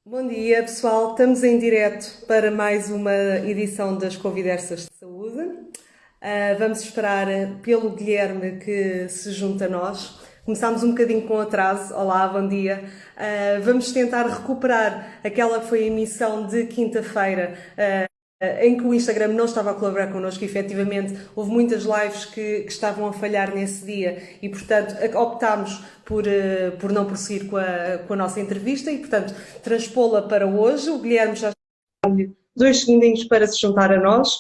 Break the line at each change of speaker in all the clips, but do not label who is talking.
Bom dia, pessoal. Estamos em direto para mais uma edição das Conversas de Saúde. Vamos esperar pelo Guilherme que se junta a nós. Começámos um bocadinho com atraso. Olá, bom dia. Vamos tentar recuperar aquela que foi a emissão de quinta-feira, em que o Instagram não estava a colaborar connosco. Efetivamente, houve muitas lives que estavam a falhar nesse dia e, portanto, optámos por não prosseguir com a nossa entrevista e, portanto, transpô-la para hoje. O Guilherme já está 2 segundinhos para se juntar a nós.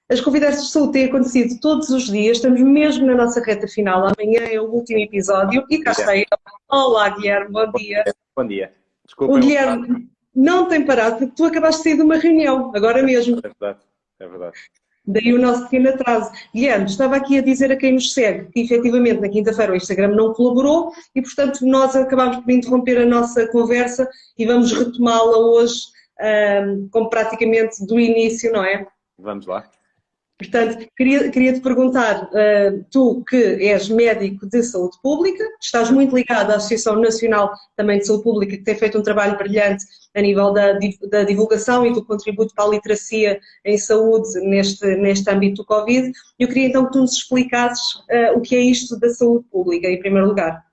As conversas de saúde têm acontecido todos os dias, estamos mesmo na nossa reta final. Amanhã é o último episódio e cá está ele. Olá, Guilherme, bom dia.
Bom dia.
O
Desculpem.
Guilherme não tem parado porque tu acabaste de sair de uma reunião, agora mesmo.
É verdade, é verdade.
Daí o nosso pequeno atraso. Guilherme, estava aqui a dizer a quem nos segue que efetivamente na quinta-feira o Instagram não colaborou e, portanto, nós acabámos por interromper a nossa conversa e vamos retomá-la hoje, como praticamente do início, não é?
Vamos lá.
Portanto, queria-te perguntar, tu que és médico de saúde pública, estás muito ligado à Associação Nacional também de Saúde Pública, que tem feito um trabalho brilhante a nível da divulgação e do contributo para a literacia em saúde neste âmbito do Covid. Eu queria então que tu nos explicasses o que é isto da saúde pública, em primeiro lugar.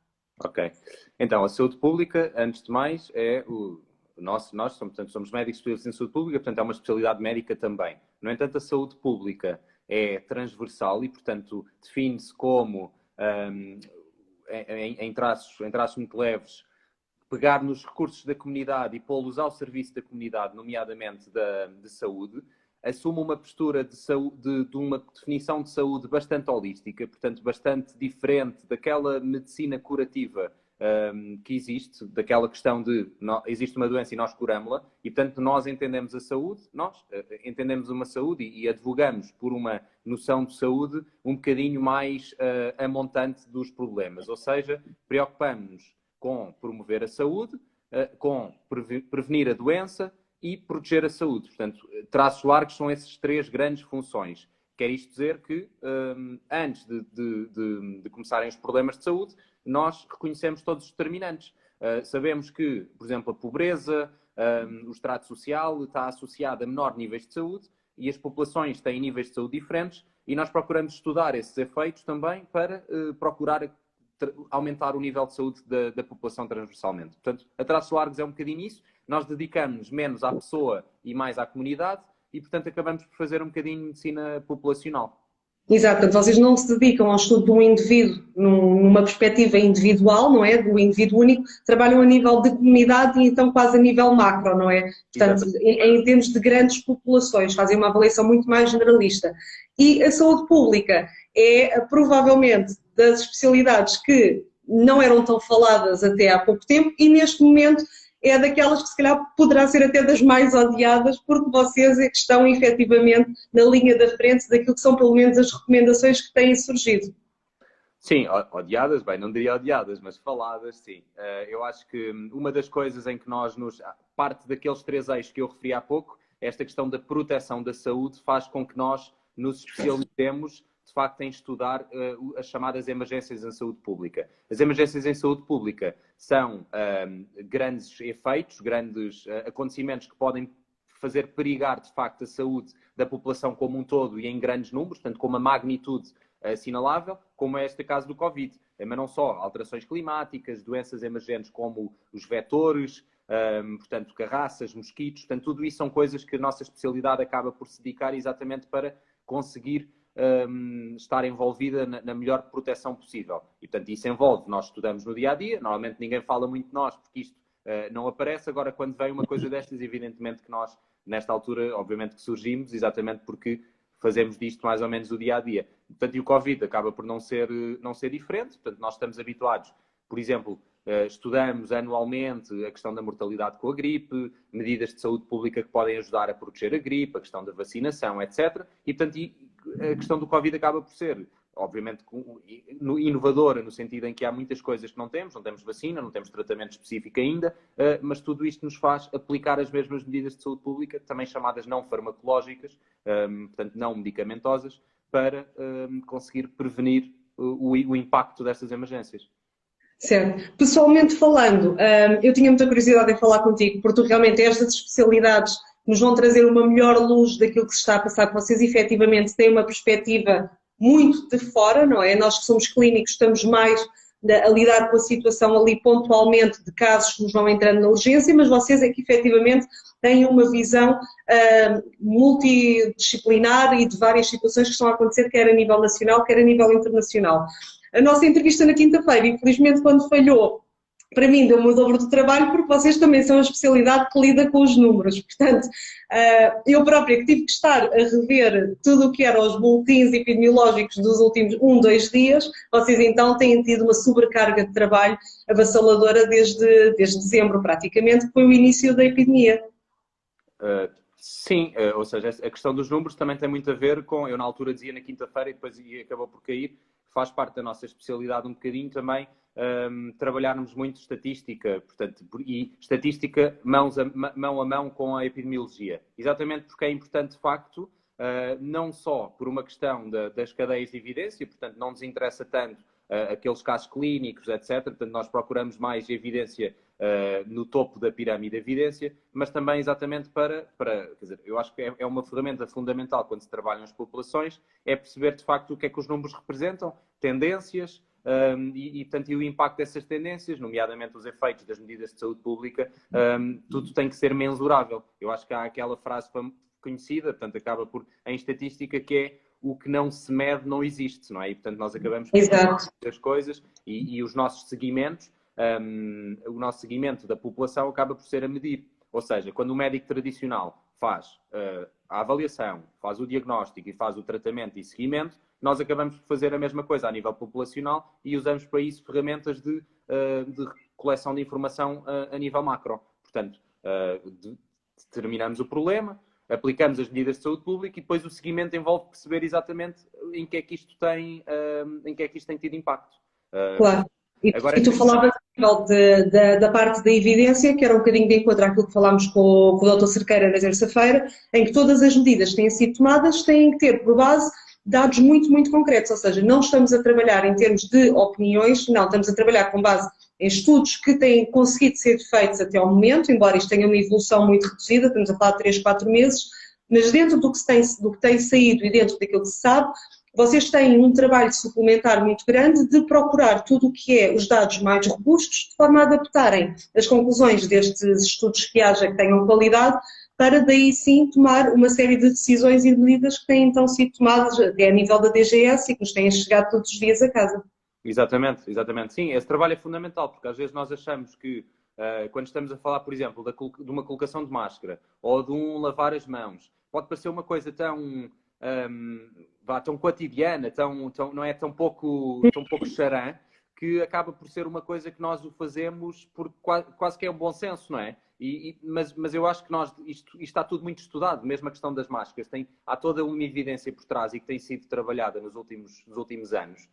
Ok. Então, a saúde pública, antes de mais, é nós somos médicos especialistas em saúde pública, portanto é uma especialidade médica também. No entanto, a saúde pública é transversal e, portanto, define-se como, em traços muito leves, pegar nos recursos da comunidade e pô-los ao serviço da comunidade, nomeadamente de saúde, assume uma postura de uma definição de saúde bastante holística, portanto, bastante diferente daquela medicina curativa que existe, daquela questão de existe uma doença e nós curamos-la, e portanto nós entendemos a saúde, entendemos uma saúde e advogamos por uma noção de saúde um bocadinho mais a montante dos problemas, ou seja, preocupamos-nos com promover a saúde, com prevenir a doença e proteger a saúde. Portanto, traços largos são essas três grandes funções. Quer isto dizer que, antes de começarem os problemas de saúde, nós reconhecemos todos os determinantes. Sabemos que, por exemplo, a pobreza, o extrato social está associado a menor níveis de saúde e as populações têm níveis de saúde diferentes e nós procuramos estudar esses efeitos também para procurar aumentar o nível de saúde da população transversalmente. Portanto, a traços largos é um bocadinho isso. Nós dedicamos menos à pessoa e mais à comunidade e, portanto, acabamos por fazer um bocadinho de medicina populacional.
Exato, portanto, vocês não se dedicam ao estudo de um indivíduo numa perspectiva individual, não é? Do indivíduo único, trabalham a nível de comunidade e então quase a nível macro, não é? Portanto, em termos de grandes populações, fazem uma avaliação muito mais generalista. E a saúde pública é provavelmente das especialidades que não eram tão faladas até há pouco tempo e neste momento é daquelas que se calhar poderá ser até das mais odiadas, porque vocês é que estão efetivamente na linha da frente daquilo que são pelo menos as recomendações que têm surgido.
Sim, odiadas, bem, não diria odiadas, mas faladas, sim. Eu acho que uma das coisas em que parte daqueles três eixos que eu referi há pouco, esta questão da proteção da saúde faz com que nós nos especializemos de facto em estudar as chamadas emergências em saúde pública. As emergências em saúde pública são grandes efeitos, grandes acontecimentos que podem fazer perigar de facto a saúde da população como um todo e em grandes números, portanto com uma magnitude assinalável, como é este caso do Covid. Mas não só alterações climáticas, doenças emergentes como os vetores, portanto carraças, mosquitos, portanto tudo isso são coisas que a nossa especialidade acaba por se dedicar exatamente para conseguir estar envolvida na melhor proteção possível. E, portanto, isso envolve, nós estudamos no dia-a-dia, normalmente ninguém fala muito de nós, porque isto não aparece. Agora, quando vem uma coisa destas, evidentemente que nós, nesta altura, obviamente que surgimos, exatamente porque fazemos disto mais ou menos o dia-a-dia. Portanto, e o Covid acaba por não ser diferente. Portanto, nós estamos habituados, por exemplo, estudamos anualmente a questão da mortalidade com a gripe, medidas de saúde pública que podem ajudar a proteger a gripe, a questão da vacinação, etc. E, portanto, a questão do Covid acaba por ser, obviamente, inovadora, no sentido em que há muitas coisas que não temos vacina, não temos tratamento específico ainda, mas tudo isto nos faz aplicar as mesmas medidas de saúde pública, também chamadas não farmacológicas, portanto, não medicamentosas, para conseguir prevenir o impacto destas emergências.
Certo. Pessoalmente falando, eu tinha muita curiosidade em falar contigo, porque tu realmente és das especialidades que nos vão trazer uma melhor luz daquilo que se está a passar, que vocês efetivamente têm uma perspectiva muito de fora, não é? Nós que somos clínicos estamos mais a lidar com a situação ali pontualmente de casos que nos vão entrando na urgência, mas vocês é que efetivamente têm uma visão multidisciplinar e de várias situações que estão a acontecer, quer a nível nacional, quer a nível internacional. A nossa entrevista na quinta-feira, infelizmente, quando falhou, para mim deu-me o dobro do trabalho, porque vocês também são a especialidade que lida com os números. Portanto, eu própria que tive que estar a rever tudo o que eram os boletins epidemiológicos dos últimos 2 dias, vocês então têm tido uma sobrecarga de trabalho avassaladora desde dezembro, praticamente, que foi o início da epidemia.
Sim, ou seja, a questão dos números também tem muito a ver com, eu na altura dizia na quinta-feira e depois acabou por cair, faz parte da nossa especialidade um bocadinho também trabalharmos muito estatística, portanto, e estatística mão a mão com a epidemiologia. Exatamente porque é importante, de facto, não só por uma questão das cadeias de evidência, portanto, não nos interessa tanto aqueles casos clínicos, etc. Portanto, nós procuramos mais evidência no topo da pirâmide de evidência, mas também exatamente para quer dizer, eu acho que é uma ferramenta fundamental quando se trabalham as populações, é perceber de facto o que é que os números representam, tendências, portanto, e o impacto dessas tendências, nomeadamente os efeitos das medidas de saúde pública, tudo tem que ser mensurável. Eu acho que há aquela frase conhecida, portanto, acaba por, em estatística, que é o que não se mede não existe, não é? E, portanto, nós acabamos por medir as coisas e os nossos seguimentos, o nosso seguimento da população acaba por ser a medir. Ou seja, quando o médico tradicional faz a avaliação, faz o diagnóstico e faz o tratamento e seguimento, nós acabamos por fazer a mesma coisa a nível populacional e usamos para isso ferramentas de coleção de informação a nível macro. Portanto, determinamos o problema, aplicamos as medidas de saúde pública e depois o seguimento envolve perceber exatamente em que é que isto tem tido impacto.
Claro. E tu falavas da parte da evidência, que era um bocadinho de encontro àquilo que falámos com o Dr. Cerqueira na terça-feira, em que todas as medidas que têm sido tomadas têm que ter por base dados muito, muito concretos, ou seja, não estamos a trabalhar em termos de opiniões, não, estamos a trabalhar com base em estudos que têm conseguido ser feitos até ao momento, embora isto tenha uma evolução muito reduzida, estamos a falar de 3, 4 meses, mas dentro do que tem saído e dentro daquilo que se sabe, vocês têm um trabalho suplementar muito grande de procurar tudo o que é os dados mais robustos, de forma a adaptarem as conclusões destes estudos que haja que tenham qualidade, para daí sim tomar uma série de decisões e de medidas que têm então sido tomadas até a nível da DGS e que nos têm chegado todos os dias a casa.
Exatamente, exatamente. Sim, esse trabalho é fundamental, porque às vezes nós achamos que, quando estamos a falar, por exemplo, de uma colocação de máscara ou de um lavar as mãos, pode parecer uma coisa tão cotidiana, não é tão pouco charã, que acaba por ser uma coisa que nós o fazemos por quase que é um bom senso, não é? Mas eu acho que isto está tudo muito estudado, mesmo a questão das máscaras. Há toda uma evidência por trás e que tem sido trabalhada nos últimos anos,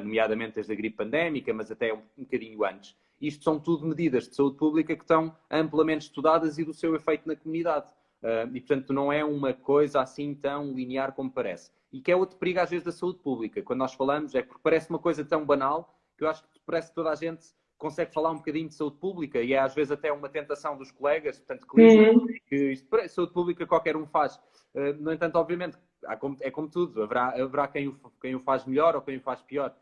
nomeadamente desde a gripe pandémica, mas até um bocadinho antes. Isto são tudo medidas de saúde pública que estão amplamente estudadas e do seu efeito na comunidade. E, portanto, não é uma coisa assim tão linear como parece. E que é outro perigo, às vezes, da saúde pública. Quando nós falamos, é porque parece uma coisa tão banal que eu acho que parece que toda a gente consegue falar um bocadinho de saúde pública e é, às vezes, até uma tentação dos colegas, portanto, que isto, saúde pública qualquer um faz. No entanto, obviamente, é como tudo. Haverá quem o faz melhor ou quem o faz pior.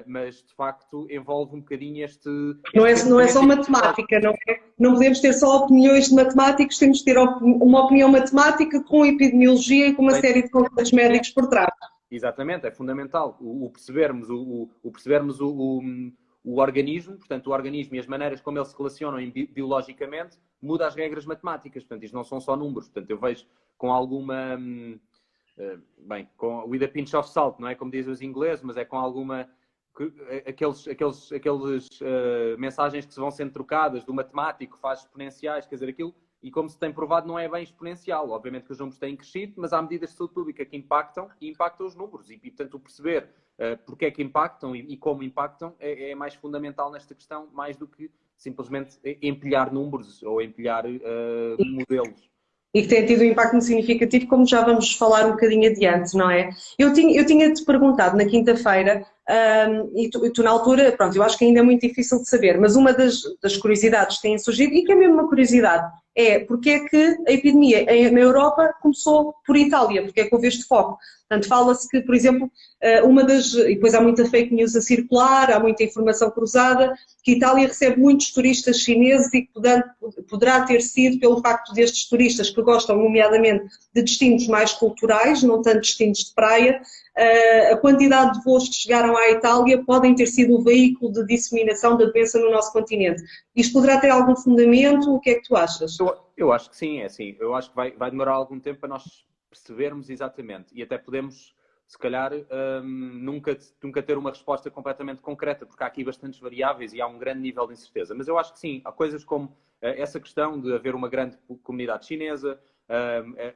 Mas, de facto, envolve um bocadinho este...
Não é só matemática, não é? Não podemos ter só opiniões de matemáticos, temos de ter uma opinião matemática com epidemiologia e com uma série de conceitos médicos por trás.
Exatamente, é fundamental percebermos o organismo, portanto, o organismo e as maneiras como eles se relacionam biologicamente, muda as regras matemáticas. Portanto, isto não são só números. Portanto, eu vejo com alguma... with a pinch of salt, não é como dizem os ingleses, mas é com alguma... Aqueles mensagens que se vão sendo trocadas do matemático faz exponenciais, quer dizer, aquilo, e como se tem provado, não é bem exponencial. Obviamente que os números têm crescido, mas há medidas de saúde pública que impactam e impactam os números. E portanto, o perceber porque é que impactam e como impactam é mais fundamental nesta questão, mais do que simplesmente empilhar números ou empilhar modelos.
E que tem tido um impacto muito significativo, como já vamos falar um bocadinho adiante, não é? Eu tinha-te perguntado na quinta-feira e tu na altura, pronto, eu acho que ainda é muito difícil de saber, mas uma das curiosidades que têm surgido, e que é mesmo uma curiosidade, é porque é que a epidemia na Europa começou por Itália, porque é que houve este foco. Portanto, fala-se que, por exemplo, e depois há muita fake news a circular, há muita informação cruzada, que a Itália recebe muitos turistas chineses e que poderá ter sido pelo facto destes turistas que gostam, nomeadamente, de destinos mais culturais, não tanto destinos de praia, a quantidade de voos que chegaram à Itália podem ter sido o veículo de disseminação da doença no nosso continente. Isto poderá ter algum fundamento? O que é que tu achas?
Eu acho que sim, é assim. Eu acho que vai demorar algum tempo para nós percebermos exatamente. E até podemos, se calhar, nunca ter uma resposta completamente concreta, porque há aqui bastantes variáveis e há um grande nível de incerteza. Mas eu acho que sim, há coisas como essa questão de haver uma grande comunidade chinesa,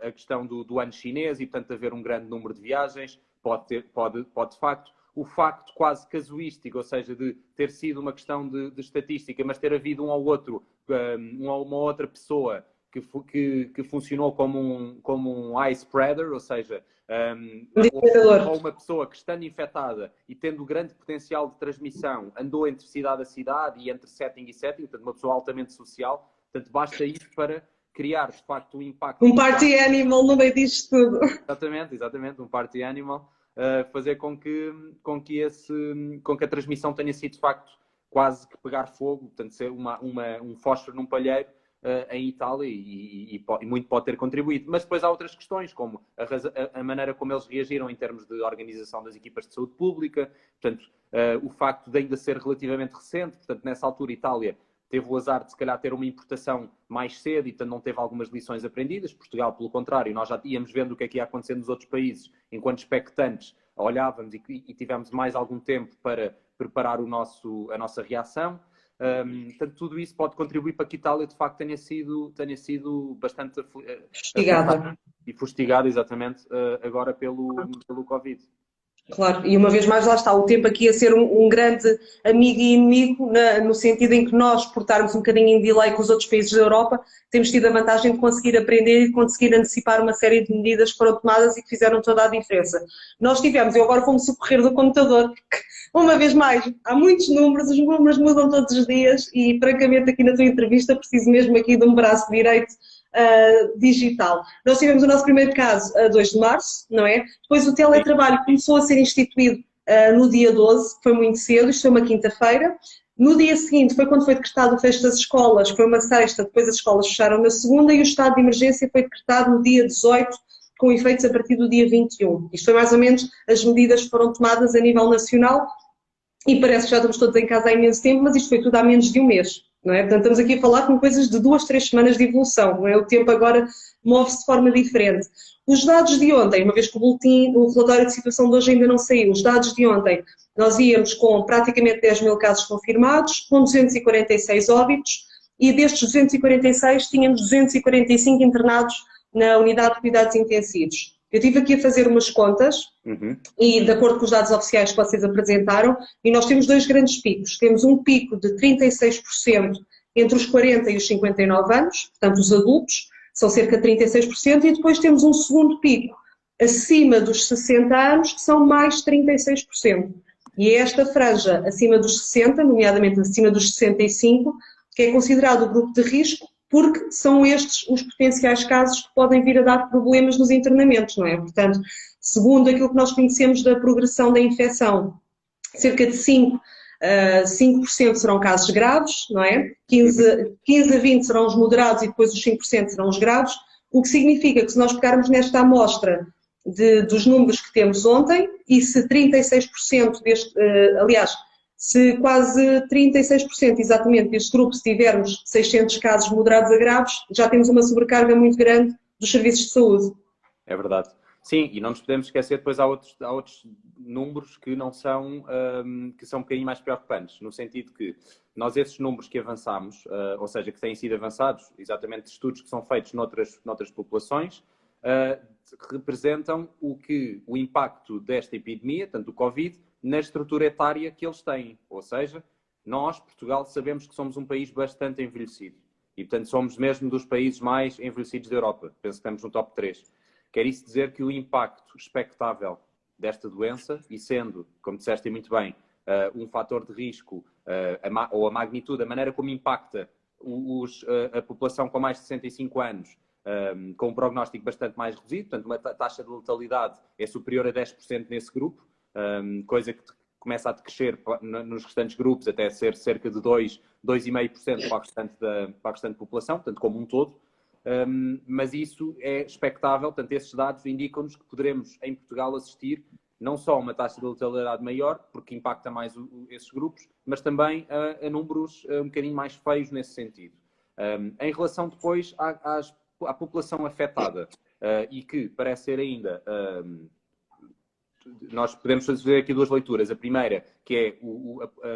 a questão do ano chinês e, portanto, haver um grande número de viagens, pode de facto, o facto quase casuístico, ou seja, de ter sido uma questão de estatística, mas ter havido um ou outro, uma outra pessoa que funcionou como um eye spreader, ou seja, ou uma pessoa que, estando infectada e tendo grande potencial de transmissão, andou entre cidade a cidade e entre setting e setting, portanto, uma pessoa altamente social, portanto, basta isso para criar, de facto, um impacto.
Um party animal no meio disto tudo.
Exatamente, um party animal, fazer com que a transmissão tenha sido, de facto, quase que pegar fogo, portanto, ser um fósforo num palheiro em Itália e muito pode ter contribuído. Mas depois há outras questões, como a maneira como eles reagiram em termos de organização das equipas de saúde pública, portanto, o facto de ainda ser relativamente recente, portanto, nessa altura Itália teve o azar de, se calhar, ter uma importação mais cedo e, portanto, não teve algumas lições aprendidas. Portugal, pelo contrário, nós já íamos vendo o que é que ia acontecer nos outros países, enquanto expectantes, olhávamos e tivemos mais algum tempo para preparar a nossa reação. Portanto, tudo isso pode contribuir para que a Itália, de facto, tenha sido bastante
Fustigada.
e fustigada, exatamente, agora pelo Covid.
Claro, e uma vez mais lá está, o tempo aqui a ser um grande amigo e inimigo, no sentido em que nós, por estarmos um bocadinho em delay com os outros países da Europa, temos tido a vantagem de conseguir aprender e de conseguir antecipar uma série de medidas que foram tomadas e que fizeram toda a diferença. Nós tivemos, eu agora vou-me socorrer do computador, porque, uma vez mais, há muitos números, os números mudam todos os dias e, francamente, aqui na tua entrevista preciso mesmo aqui de um braço direito digital. Nós tivemos o nosso primeiro caso a 2 de março, não é? Depois o teletrabalho começou a ser instituído no dia 12, que foi muito cedo, isto foi uma quinta-feira. No dia seguinte foi quando foi decretado o fecho das escolas, foi uma sexta, depois as escolas fecharam na segunda e o estado de emergência foi decretado no dia 18, com efeitos a partir do dia 21. Isto foi mais ou menos as medidas que foram tomadas a nível nacional e parece que já estamos todos em casa há imenso tempo, mas isto foi tudo há menos de um mês. Não é? Portanto, estamos aqui a falar com coisas de 2, 3 semanas de evolução, não é? O tempo agora move-se de forma diferente. Os dados de ontem, uma vez que o relatório de situação de hoje ainda não saiu, os dados de ontem, nós íamos com praticamente 10 mil casos confirmados, com 246 óbitos, e destes 246 tínhamos 245 internados na unidade de cuidados intensivos. Eu estive aqui a fazer umas contas e, de acordo com os dados oficiais que vocês apresentaram, e nós temos dois grandes picos. Temos um pico de 36% entre os 40 e os 59 anos, portanto os adultos, são cerca de 36%, e depois temos um segundo pico acima dos 60 anos, que são mais 36%. E é esta franja acima dos 60, nomeadamente acima dos 65, que é considerado o grupo de risco, porque são estes os potenciais casos que podem vir a dar problemas nos internamentos, não é? Portanto, segundo aquilo que nós conhecemos da progressão da infecção, cerca de 5% serão casos graves, não é? 15 a 20 serão os moderados e depois os 5% serão os graves, o que significa que se nós pegarmos nesta amostra dos números que temos ontem e se 36% se quase 36% exatamente deste grupo, se tivermos 600 casos moderados a graves, já temos uma sobrecarga muito grande dos serviços de saúde.
É verdade. Sim, e não nos podemos esquecer, depois há outros números que não são, que são um bocadinho mais preocupantes, no sentido que nós esses números que avançamos, ou seja, que têm sido avançados, exatamente de estudos que são feitos noutras populações, representam o impacto desta epidemia, tanto do Covid, na estrutura etária que eles têm. Ou seja, nós, Portugal, sabemos que somos um país bastante envelhecido. E, portanto, somos mesmo dos países mais envelhecidos da Europa. Penso que estamos no top 3. Quer isso dizer que o impacto expectável desta doença e sendo, como disseste muito bem, um fator de risco, ou a magnitude, a maneira como impacta a população com mais de 65 anos, com um prognóstico bastante mais reduzido, portanto, uma taxa de letalidade é superior a 10% nesse grupo, coisa que começa a decrescer nos restantes grupos até ser cerca de 2,5% para a restante população, portanto, como um todo. Mas isso é expectável, portanto, esses dados indicam-nos que poderemos, em Portugal, assistir não só a uma taxa de letalidade maior, porque impacta mais esses grupos, mas também a números um bocadinho mais feios nesse sentido. Em relação depois à população afetada, e que parece ser ainda... nós podemos fazer aqui duas leituras. A primeira, que é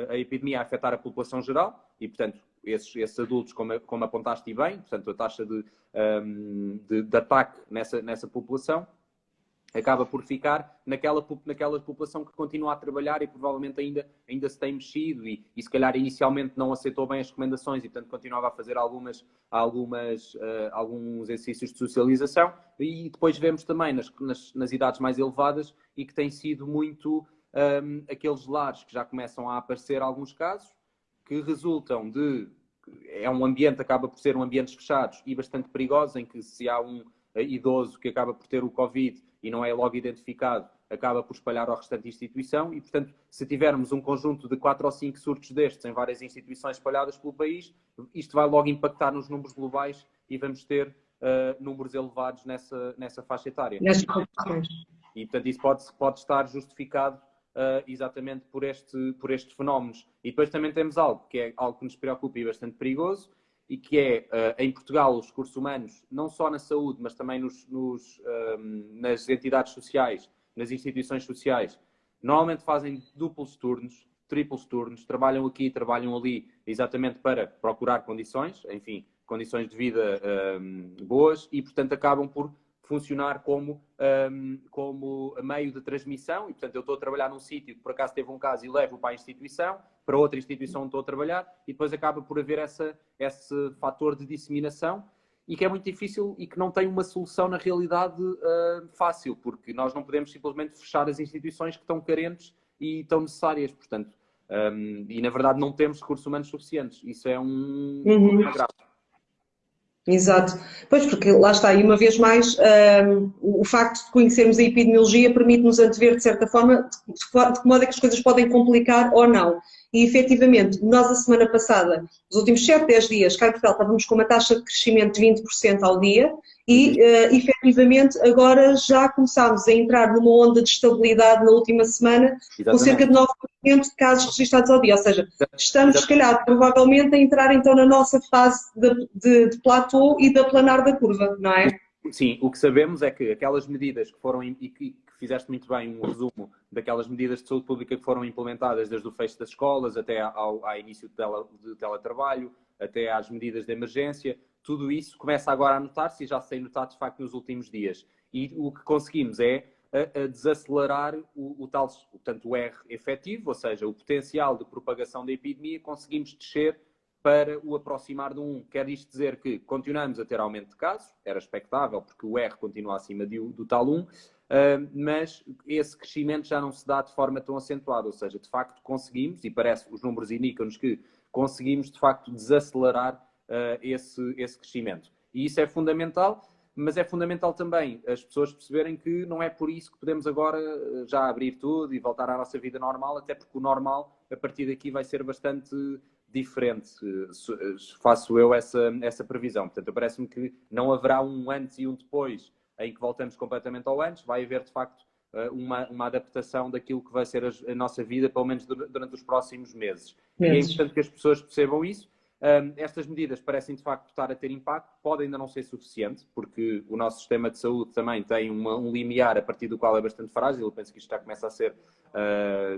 a epidemia a afetar a população geral, e, portanto, esses adultos, como apontaste bem, portanto, a taxa de ataque nessa população acaba por ficar naquela população que continua a trabalhar e provavelmente ainda se tem mexido e se calhar inicialmente não aceitou bem as recomendações e, portanto, continuava a fazer alguns exercícios de socialização. E depois vemos também nas idades mais elevadas e que tem sido muito aqueles lares que já começam a aparecer alguns casos que resultam acaba por ser um ambientes fechados e bastante perigosos, em que se há um idoso que acaba por ter o Covid e não é logo identificado, acaba por espalhar ao restante instituição e, portanto, se tivermos um conjunto de 4 ou 5 surtos destes em várias instituições espalhadas pelo país, isto vai logo impactar nos números globais e vamos ter números elevados nessa faixa etária. E, portanto, isso pode estar justificado exatamente por estes fenómenos. E depois também temos algo que nos preocupa e bastante perigoso, e que é, em Portugal, os recursos humanos, não só na saúde, mas também nas entidades sociais, nas instituições sociais, normalmente fazem duplos turnos, triplos turnos, trabalham aqui, trabalham ali, exatamente para procurar condições de vida boas e, portanto, acabam por funcionar como meio de transmissão. E, portanto, eu estou a trabalhar num sítio que por acaso teve um caso e levo para a instituição, para outra instituição onde estou a trabalhar, e depois acaba por haver esse fator de disseminação e que é muito difícil e que não tem uma solução na realidade fácil, porque nós não podemos simplesmente fechar as instituições que estão carentes e estão necessárias, portanto, e na verdade não temos recursos humanos suficientes. Isso é um problema grave.
Exato. Pois, porque lá está, e uma vez mais, o facto de conhecermos a epidemiologia permite-nos antever, de certa forma, de que modo é que as coisas podem complicar ou não. E, efetivamente, nós a semana passada, nos últimos 7, 10 dias, cá em Portugal, estávamos com uma taxa de crescimento de 20% ao dia e, efetivamente, agora já começámos a entrar numa onda de estabilidade na última semana, com cerca de 9% de casos registrados ao dia. Ou seja, estamos, se calhar, provavelmente, a entrar então na nossa fase de platô e de aplanar da curva, não é?
Sim, o que sabemos é que aquelas medidas que foram, e que fizeste muito bem um resumo daquelas medidas de saúde pública que foram implementadas desde o fecho das escolas até ao início de teletrabalho, até às medidas de emergência, tudo isso começa agora a notar-se e já se tem notado de facto nos últimos dias. E o que conseguimos é a desacelerar portanto, o R efetivo, ou seja, o potencial de propagação da epidemia, conseguimos descer para o aproximar de 1. Quer isto dizer que continuamos a ter aumento de casos, era expectável, porque o R continua acima do tal 1, mas esse crescimento já não se dá de forma tão acentuada, ou seja, de facto conseguimos, e parece, os números indicam-nos que conseguimos de facto desacelerar esse crescimento. E isso é fundamental, mas é fundamental também as pessoas perceberem que não é por isso que podemos agora já abrir tudo e voltar à nossa vida normal, até porque o normal, a partir daqui, vai ser bastante diferente, faço eu essa previsão. Portanto, parece-me que não haverá um antes e um depois em que voltamos completamente ao antes, vai haver de facto uma adaptação daquilo que vai ser a nossa vida, pelo menos durante os próximos meses. E é importante que as pessoas percebam isso. Estas medidas parecem de facto estar a ter impacto, pode ainda não ser suficiente, porque o nosso sistema de saúde também tem um limiar a partir do qual é bastante frágil. Eu penso que isto já começa a ser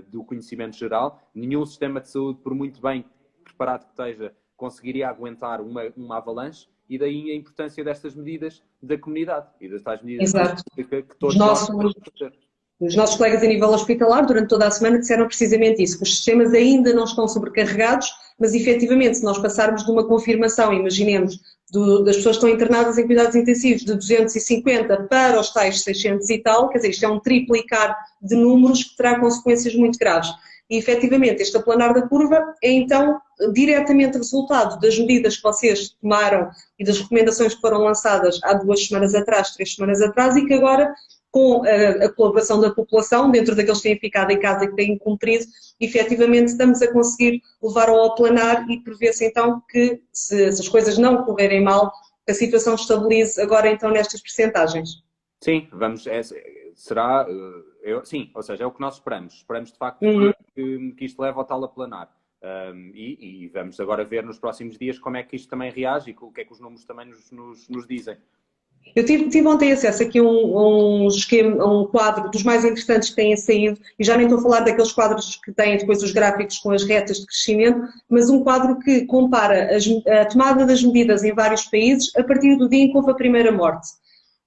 do conhecimento geral. Nenhum sistema de saúde, por muito bem preparado que esteja, conseguiria aguentar uma avalanche, e daí a importância destas medidas da comunidade e das tais medidas que todos nós podemos fazer.
Os nossos colegas a nível hospitalar, durante toda a semana, disseram precisamente isso, que os sistemas ainda não estão sobrecarregados, mas efetivamente, se nós passarmos de uma confirmação, imaginemos, das pessoas que estão internadas em cuidados intensivos de 250 para os tais 600 e tal, quer dizer, isto é um triplicar de números que terá consequências muito graves. E efetivamente, este aplanar da curva é então diretamente resultado das medidas que vocês tomaram e das recomendações que foram lançadas há 2 semanas atrás, 3 semanas atrás, e que agora, com a colaboração da população, dentro daqueles que têm ficado em casa e que têm cumprido, efetivamente estamos a conseguir levar ao aplanar e prevê-se então que, se as coisas não correrem mal, a situação estabilize agora então nestas percentagens.
Sim, vamos, será, sim, ou seja, é o que nós esperamos. Esperamos de facto que isto leve ao tal aplanar. E vamos agora ver nos próximos dias como é que isto também reage e o que é que os números também nos dizem.
Eu tive ontem acesso aqui a um esquema, a um quadro dos mais interessantes que têm saído, e já nem estou a falar daqueles quadros que têm depois os gráficos com as retas de crescimento, mas um quadro que compara a tomada das medidas em vários países a partir do dia em que houve a primeira morte.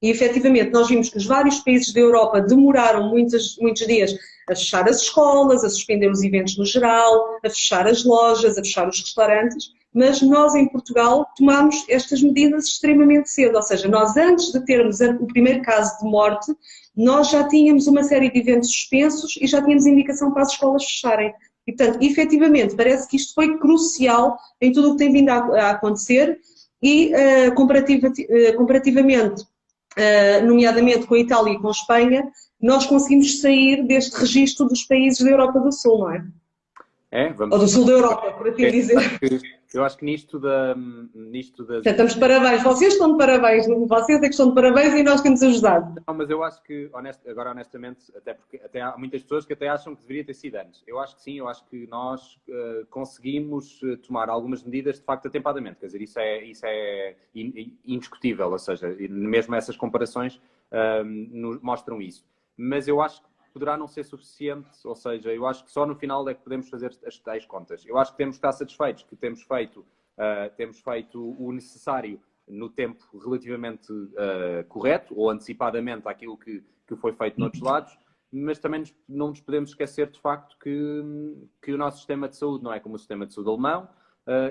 E efetivamente nós vimos que os vários países da Europa demoraram muitos dias a fechar as escolas, a suspender os eventos no geral, a fechar as lojas, a fechar os restaurantes, mas nós em Portugal tomámos estas medidas extremamente cedo, ou seja, nós antes de termos o primeiro caso de morte, nós já tínhamos uma série de eventos suspensos e já tínhamos indicação para as escolas fecharem. E, portanto, efetivamente, parece que isto foi crucial em tudo o que tem vindo a acontecer e, comparativamente, nomeadamente com a Itália e com a Espanha, nós conseguimos sair deste registro dos países da Europa do Sul, não é? Ou do sul da Europa, por assim dizer.
Eu acho que nisto das...
Estamos de parabéns, vocês estão de parabéns, vocês é que estão de parabéns e nós temos ajudado.
Não, mas eu acho que, agora honestamente, até porque até há muitas pessoas que até acham que deveria ter sido antes. Eu acho que sim, eu acho que nós conseguimos tomar algumas medidas de facto atempadamente, quer dizer, isso é indiscutível, ou seja, mesmo essas comparações mostram isso. Mas eu acho que poderá não ser suficiente, ou seja, eu acho que só no final é que podemos fazer as tais contas. Eu acho que temos que estar satisfeitos que temos feito o necessário no tempo relativamente correto, ou antecipadamente àquilo que foi feito noutros lados, mas também não nos podemos esquecer de facto que o nosso sistema de saúde não é como o sistema de saúde alemão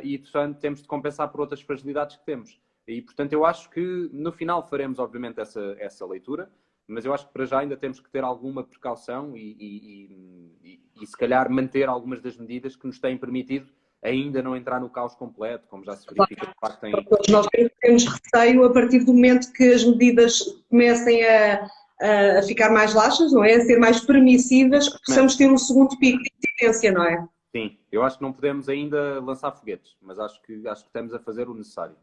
e, portanto, temos de compensar por outras fragilidades que temos. E, portanto, eu acho que no final faremos, obviamente, essa leitura, mas eu acho que para já ainda temos que ter alguma precaução e se calhar manter algumas das medidas que nos têm permitido ainda não entrar no caos completo, como já se verifica de facto em...
Nós temos receio a partir do momento que as medidas comecem a ficar mais laxas, não é? A ser mais permissivas, que possamos ter um segundo pico de incidência, não é?
Sim, eu acho que não podemos ainda lançar foguetes, mas acho que estamos a fazer o necessário.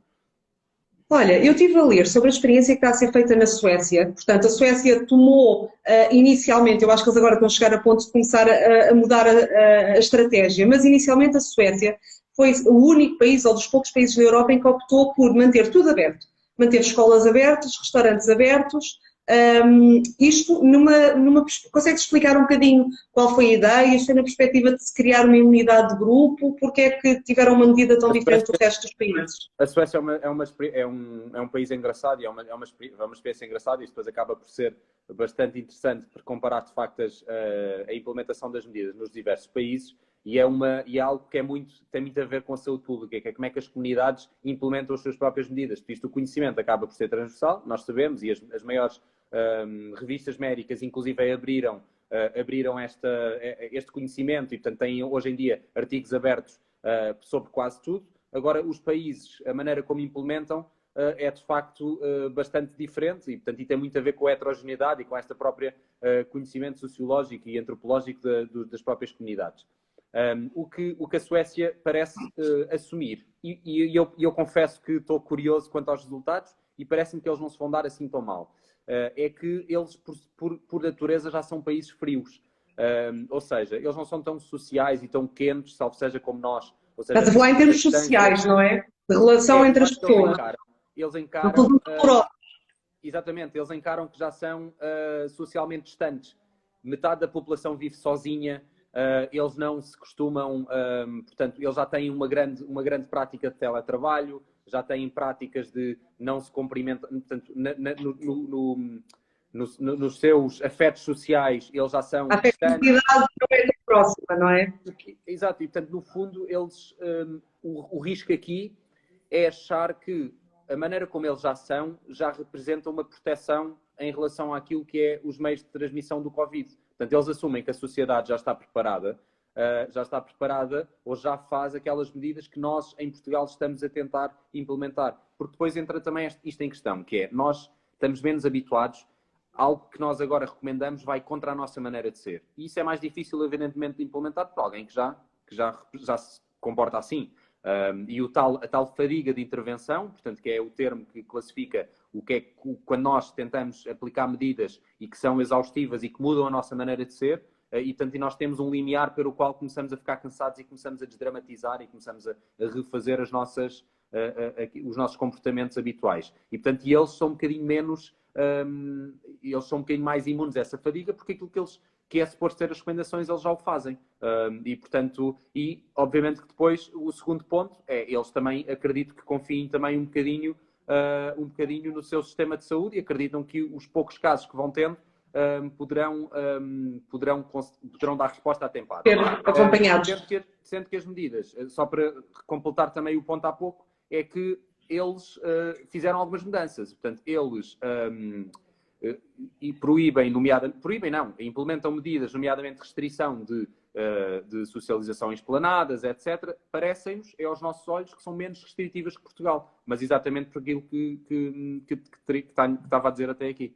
Olha, eu estive a ler sobre a experiência que está a ser feita na Suécia. Portanto, a Suécia tomou inicialmente, eu acho que eles agora estão a chegar a ponto de começar a mudar a estratégia, mas inicialmente a Suécia foi o único país, ou dos poucos países da Europa, em que optou por manter tudo aberto. Manter escolas abertas, restaurantes abertos. Isto consegue explicar um bocadinho qual foi a ideia, isto é na perspectiva de se criar uma imunidade de grupo, porque é que tiveram uma medida tão diferente do resto dos países?
A Suécia é um país engraçado e é uma experiência engraçada e isso depois acaba por ser bastante interessante por comparar de facto a implementação das medidas nos diversos países e é algo que tem muito a ver com a saúde pública, que é como é que as comunidades implementam as suas próprias medidas. Por isto o conhecimento acaba por ser transversal, nós sabemos, e as maiores revistas médicas inclusive abriram este conhecimento e portanto têm hoje em dia artigos abertos sobre quase tudo. Agora os países, a maneira como implementam é de facto bastante diferente e portanto e tem muito a ver com a heterogeneidade e com esta própria conhecimento sociológico e antropológico das próprias comunidades. O que a Suécia parece assumir e eu confesso que estou curioso quanto aos resultados e parece-me que eles não se vão dar assim tão mal. É que eles, por natureza, já são países frios. Ou seja, eles não são tão sociais e tão quentes, salvo seja como nós. Ou seja,
estás a falar em termos sociais, não é? De relação entre as pessoas.
Eles encaram exatamente, eles encaram que já são socialmente distantes. Metade da população vive sozinha. Eles não se costumam... portanto, eles já têm uma grande prática de teletrabalho, já têm práticas de não se cumprimentar, portanto, nos seus afetos sociais, eles já são
A afetividade não é tão próxima, não é?
Exato, e portanto, no fundo, eles, o risco aqui é achar que a maneira como eles já são já representa uma proteção em relação àquilo que é os meios de transmissão do Covid. Portanto, eles assumem que a sociedade já está preparada ou já faz aquelas medidas que nós, em Portugal, estamos a tentar implementar. Porque depois entra também isto em questão, que é, nós estamos menos habituados, algo que nós agora recomendamos vai contra a nossa maneira de ser. E isso é mais difícil, evidentemente, de implementar por alguém que já se comporta assim. E a tal fadiga de intervenção, portanto, que é o termo que classifica o que é quando nós tentamos aplicar medidas e que são exaustivas e que mudam a nossa maneira de ser, e portanto nós temos um limiar pelo qual começamos a ficar cansados e começamos a desdramatizar e começamos a refazer os nossos comportamentos habituais. E portanto eles são um bocadinho menos, eles são um bocadinho mais imunes a essa fadiga, porque aquilo que é suposto ser as recomendações, eles já o fazem. E, portanto, obviamente que depois o segundo ponto é, eles também acredito que confiem também um bocadinho no seu sistema de saúde e acreditam que os poucos casos que vão tendo poderão dar resposta atempada.
Ser acompanhados.
Sendo que as medidas, só para completar também o ponto há pouco, é que eles fizeram algumas mudanças. Portanto, eles implementam medidas, nomeadamente restrição de socialização em esplanadas, etc. Parecem-nos, aos nossos olhos, que são menos restritivas que Portugal, mas exatamente por aquilo que estava a dizer até aqui.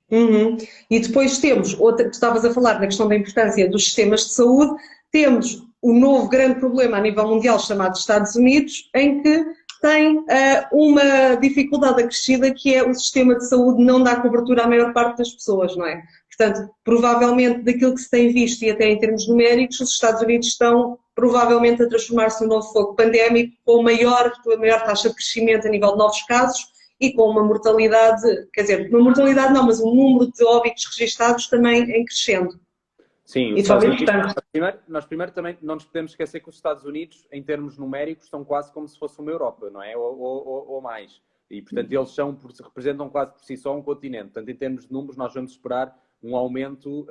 Uhum. E depois temos outra, tu estavas a falar na questão da importância dos sistemas de saúde, temos o novo grande problema a nível mundial chamado Estados Unidos, em que tem uma dificuldade acrescida que é o sistema de saúde não dá cobertura à maior parte das pessoas, não é? Portanto, provavelmente daquilo que se tem visto e até em termos numéricos, os Estados Unidos estão provavelmente a transformar-se num novo foco pandémico com a maior taxa de crescimento a nível de novos casos e com uma mortalidade, quer dizer, uma mortalidade não, mas um número de óbitos registados também em crescendo.
Sim, os Estados Unidos, nós primeiro também não nos podemos esquecer que os Estados Unidos, em termos numéricos, são quase como se fosse uma Europa, não é? Ou mais. E, portanto, eles representam quase por si só um continente. Portanto, em termos de números, nós vamos esperar um aumento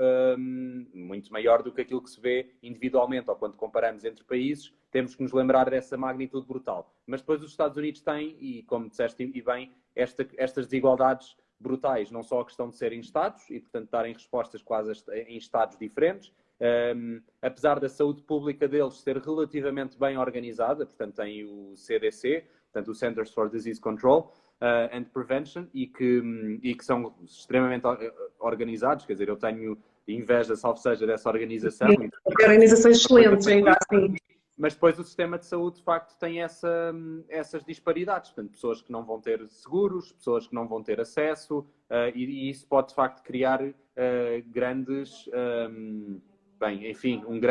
muito maior do que aquilo que se vê individualmente, ou quando comparamos entre países, temos que nos lembrar dessa magnitude brutal. Mas depois os Estados Unidos têm, e como disseste e bem, estas desigualdades brutais, não só a questão de serem Estados e, portanto, darem respostas quase em Estados diferentes, apesar da saúde pública deles ser relativamente bem organizada, portanto, tem o CDC, portanto, o Centers for Disease Control and Prevention, e que são extremamente organizados, quer dizer, eu tenho inveja, salvo seja, dessa organização.
Sim, organizações excelentes, ainda assim.
Mas depois o sistema de saúde, de facto, tem essas disparidades. Portanto, pessoas que não vão ter seguros, pessoas que não vão ter acesso, e isso pode, de facto, criar grandes... um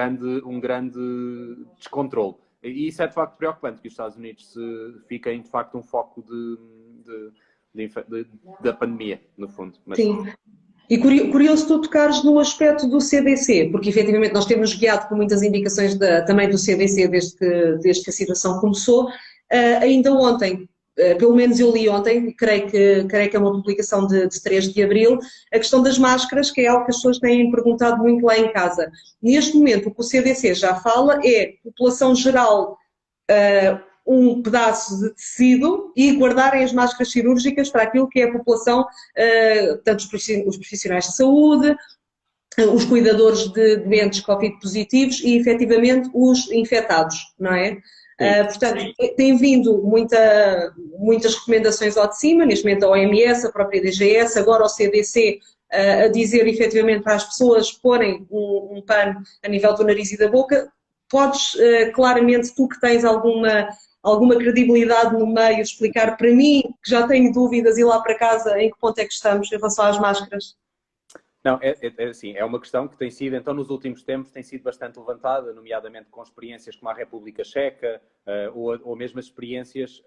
grande descontrole. E isso é, de facto, preocupante, que os Estados Unidos fiquem, de facto, um foco da pandemia, no fundo. Mas...
Sim. E curioso tu tocares no aspecto do CDC, porque efetivamente nós temos guiado por muitas indicações também do CDC desde que a situação começou. Ainda ontem, pelo menos eu li ontem, creio que é uma publicação de 3 de abril, a questão das máscaras, que é algo que as pessoas têm perguntado muito lá em casa. Neste momento, o que o CDC já fala é população geral, um pedaço de tecido e guardarem as máscaras cirúrgicas para aquilo que é a população, tanto os profissionais de saúde, os cuidadores de doentes Covid positivos e, efetivamente, os infectados, não é? Portanto, tem vindo muitas recomendações ao de cima, neste momento a OMS, a própria DGS, agora o CDC, a dizer efetivamente para as pessoas porem um pano a nível do nariz e da boca. Podes, claramente, tu que tens alguma credibilidade no meio, explicar para mim, que já tenho dúvidas, e lá para casa, em que ponto é que estamos em relação às máscaras?
Não, assim, é uma questão que tem sido, então, nos últimos tempos, tem sido bastante levantada, nomeadamente com experiências como a República Checa, ou mesmo as experiências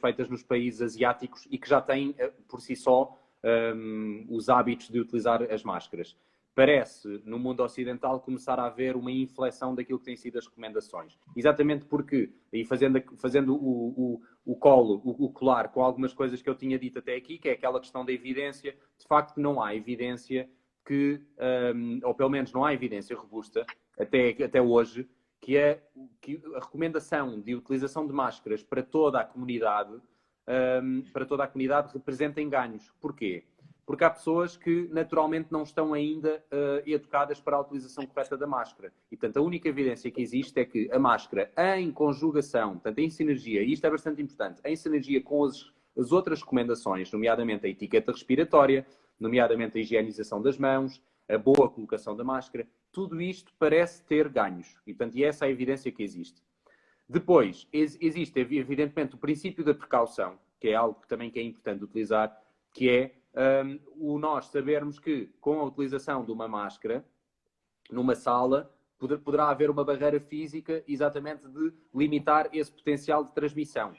feitas nos países asiáticos e que já têm, por si só, os hábitos de utilizar as máscaras. parece, no mundo ocidental, começar a haver uma inflexão daquilo que têm sido as recomendações. Exatamente porque, e fazendo o colar com algumas coisas que eu tinha dito até aqui, que é aquela questão da evidência, de facto não há evidência que, ou pelo menos não há evidência robusta, até hoje, que a recomendação de utilização de máscaras para toda a comunidade representem ganhos. Porquê? Porque há pessoas que naturalmente não estão ainda educadas para a utilização correta da máscara. E, portanto, a única evidência que existe é que a máscara, em conjugação, portanto, em sinergia, e isto é bastante importante, em sinergia com as outras recomendações, nomeadamente a etiqueta respiratória, nomeadamente a higienização das mãos, a boa colocação da máscara, tudo isto parece ter ganhos. E, portanto, essa é a evidência que existe. Depois, existe, evidentemente, o princípio da precaução, que é algo também que é importante utilizar, que é nós sabermos que, com a utilização de uma máscara, numa sala, poderá haver uma barreira física exatamente de limitar esse potencial de transmissão.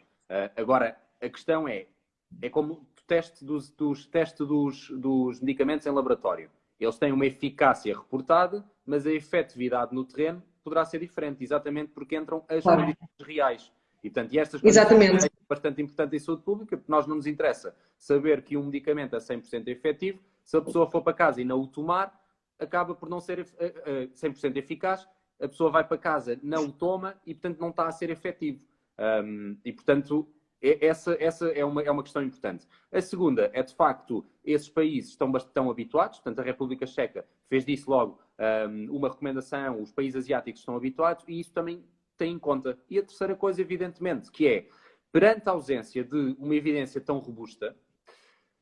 Agora, a questão é como o teste dos medicamentos em laboratório. Eles têm uma eficácia reportada, mas a efetividade no terreno poderá ser diferente, exatamente porque entram as condições reais. E, portanto, estas condições são bastante importantes em saúde pública, porque nós não nos interessa saber que um medicamento é 100% efetivo. Se a pessoa for para casa e não o tomar, acaba por não ser 100% eficaz. A pessoa vai para casa, não o toma e, portanto, não está a ser efetivo. E, portanto, essa é uma questão importante. A segunda é, de facto, esses países estão habituados. Portanto, a República Checa fez disso logo uma recomendação. Os países asiáticos estão habituados e isso também tem em conta. E a terceira coisa, evidentemente, que é, perante a ausência de uma evidência tão robusta,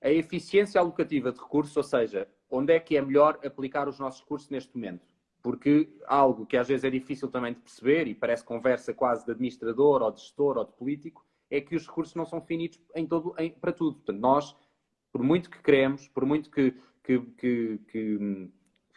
a eficiência alocativa de recursos, ou seja, onde é que é melhor aplicar os nossos recursos neste momento. Porque algo que às vezes é difícil também de perceber, e parece conversa quase de administrador, ou de gestor, ou de político, é que os recursos não são finitos para tudo. Portanto, nós, por muito que queremos, por muito que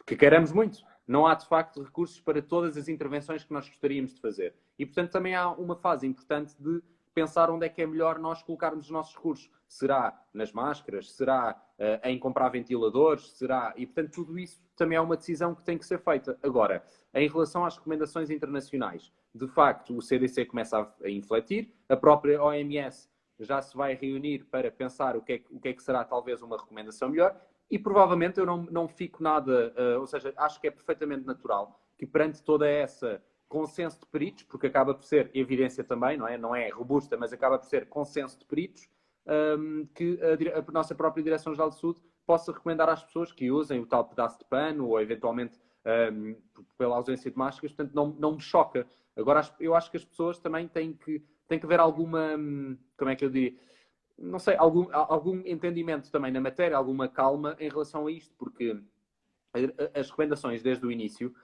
queiramos muito, não há, de facto, recursos para todas as intervenções que nós gostaríamos de fazer. E, portanto, também há uma fase importante de pensar onde é que é melhor nós colocarmos os nossos recursos. Será nas máscaras? Será em comprar ventiladores? Será... E, portanto, tudo isso também é uma decisão que tem que ser feita. Agora, em relação às recomendações internacionais, de facto, o CDC começa a infletir, a própria OMS já se vai reunir para pensar o que é que será talvez uma recomendação melhor. E provavelmente eu não fico nada, ou seja, acho que é perfeitamente natural que perante toda essa consenso de peritos, porque acaba por ser evidência também, não é robusta, mas acaba por ser consenso de peritos, que a nossa própria Direção-Geral de Saúde possa recomendar às pessoas que usem o tal pedaço de pano ou eventualmente pela ausência de máscaras, portanto não me choca. Agora, eu acho que as pessoas também têm que haver alguma, como é que eu diria, não sei, algum entendimento também na matéria, alguma calma em relação a isto, porque as recomendações desde o início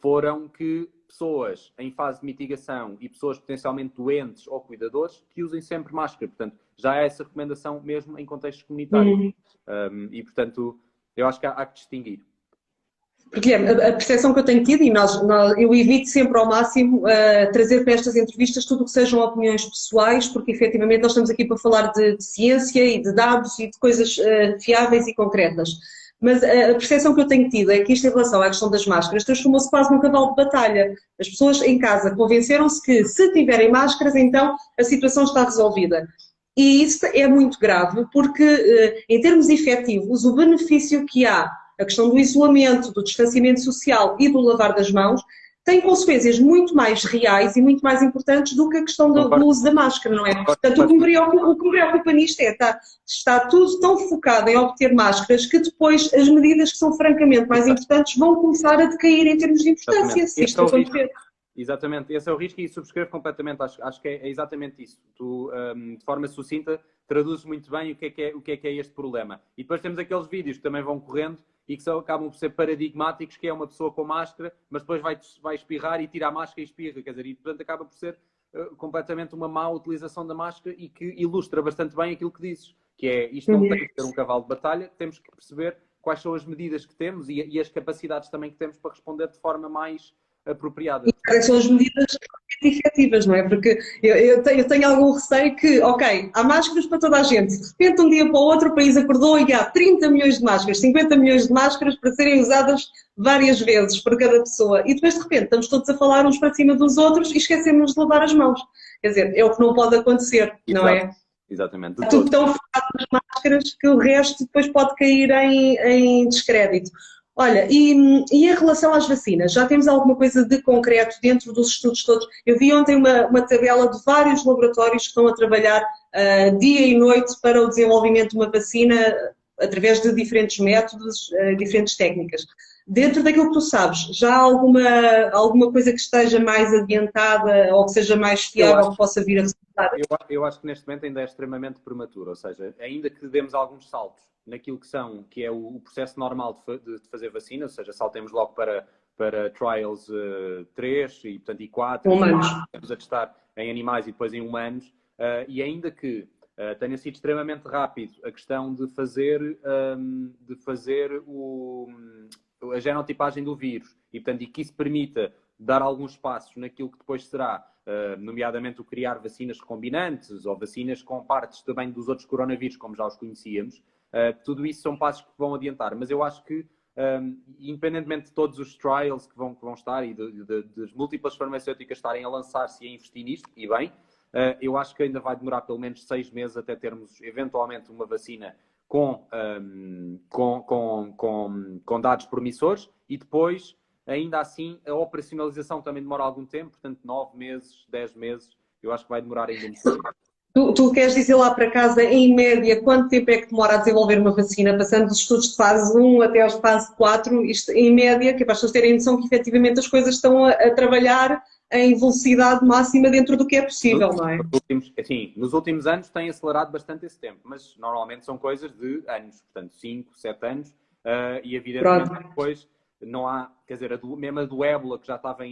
foram que pessoas em fase de mitigação e pessoas potencialmente doentes ou cuidadores que usem sempre máscara. Portanto, já há essa recomendação mesmo em contextos comunitários. E, portanto, eu acho que há que distinguir.
Porque a percepção que eu tenho tido, e eu evito sempre ao máximo trazer para estas entrevistas tudo o que sejam opiniões pessoais, porque efetivamente nós estamos aqui para falar de ciência e de dados e de coisas fiáveis e concretas. Mas a percepção que eu tenho tido é que isto em relação à questão das máscaras transformou-se quase num cavalo de batalha. As pessoas em casa convenceram-se que se tiverem máscaras, então a situação está resolvida. E isso é muito grave porque, em termos efetivos, o benefício que há, a questão do isolamento, do distanciamento social e do lavar das mãos, tem consequências muito mais reais e muito mais importantes do que a questão do uso da máscara, não é? Portanto, o que me preocupa nisto é está tudo tão focado em obter máscaras que depois as medidas que são francamente mais importantes vão começar a decair em termos de importância, se isto acontecer.
Exatamente, esse é o risco e subscrevo completamente, acho que é exatamente isso. Tu, de forma sucinta, traduzes muito bem o que é este problema. E depois temos aqueles vídeos que também vão correndo e que só acabam por ser paradigmáticos, que é uma pessoa com máscara, mas depois vai espirrar e tira a máscara e espirra, quer dizer, e portanto acaba por ser completamente uma má utilização da máscara e que ilustra bastante bem aquilo que dizes, que é, isto não tem que ser um cavalo de batalha, temos que perceber quais são as medidas que temos e as capacidades também que temos para responder de forma mais apropriada.
E quais são as medidas efetivas, não é? Porque eu tenho algum receio que, ok, há máscaras para toda a gente, de repente um dia para o outro o país acordou e há 30 milhões de máscaras, 50 milhões de máscaras para serem usadas várias vezes por cada pessoa e depois de repente estamos todos a falar uns para cima dos outros e esquecemos de lavar as mãos. Quer dizer, é o que não pode acontecer, não é?
Exatamente, de
Está tudo
todo.
tão focado nas máscaras que o resto depois pode cair em descrédito. Olha, e em relação às vacinas, já temos alguma coisa de concreto dentro dos estudos todos? Eu vi ontem uma tabela de vários laboratórios que estão a trabalhar dia e noite para o desenvolvimento de uma vacina através de diferentes métodos, diferentes técnicas. Dentro daquilo que tu sabes, já há alguma coisa que esteja mais adiantada ou que seja mais fiável que possa vir a resultar?
Eu acho que neste momento ainda é extremamente prematuro, ou seja, ainda que demos alguns saltos naquilo que é o processo normal de fazer vacina, ou seja, saltemos logo para trials 3 e, portanto, e 4,
Humanos.
estamos a testar em animais e depois em humanos, e ainda que tenha sido extremamente rápido a questão de fazer a genotipagem do vírus e, portanto, e que isso permita dar alguns passos naquilo que depois será, nomeadamente o criar vacinas recombinantes ou vacinas com partes também dos outros coronavírus, como já os conhecíamos, tudo isso são passos que vão adiantar. Mas eu acho que, independentemente de todos os trials que vão estar e das múltiplas farmacêuticas estarem a lançar-se e a investir nisto, e bem, eu acho que ainda vai demorar pelo menos 6 meses até termos eventualmente uma vacina com dados promissores e depois, ainda assim, a operacionalização também demora algum tempo, portanto 9 meses, 10 meses, eu acho que vai demorar ainda muito tempo.
Tu queres dizer lá para casa, em média, quanto tempo é que demora a desenvolver uma vacina, passando dos estudos de fase 1 até aos fase 4, isto em média, que é para as pessoas terem noção que efetivamente as coisas estão a trabalhar em velocidade máxima dentro do que é possível, não é?
Nos últimos anos tem acelerado bastante esse tempo, mas normalmente são coisas de anos, portanto 5, 7 anos, e evidentemente depois não há, quer dizer, mesmo a do ébola, que já estava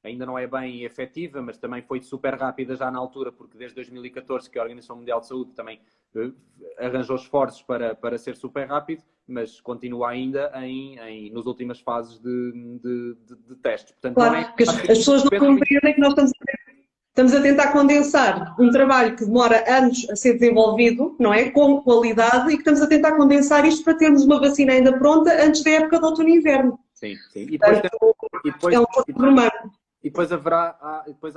ainda não é bem efetiva, mas também foi super rápida já na altura, porque desde 2014 que a Organização Mundial de Saúde também arranjou esforços para ser super rápido, mas continua ainda nas últimas fases de testes. Portanto,
claro, porque as pessoas não compreendem que nós estamos a tentar condensar um trabalho que demora anos a ser desenvolvido, não é? Com qualidade, e que estamos a tentar condensar isto para termos uma vacina ainda pronta antes da época de outono e inverno.
Sim, sim.
É um pouco humano.
E depois